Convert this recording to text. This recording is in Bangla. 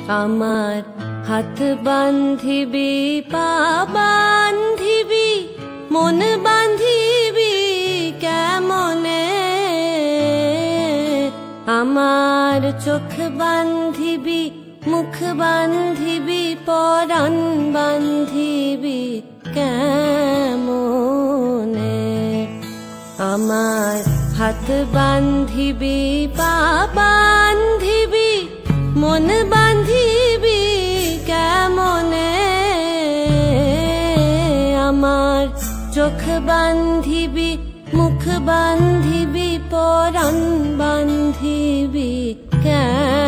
আমার হাত বান্ধিবি পা বান্ধিবি মন বান্ধিবি কেমনে, আমার চোখ বান্ধিবি মুখ বান্ধিবি পরাণ বান্ধিবি কেমনে, আমার হাত বান্ধিবি পা বান্ধিবি মন বান্ধিবি কেমনে, আমার চোখ বান্ধিবি মুখ বান্ধিবি পরাণ বান্ধিবি কেমনে।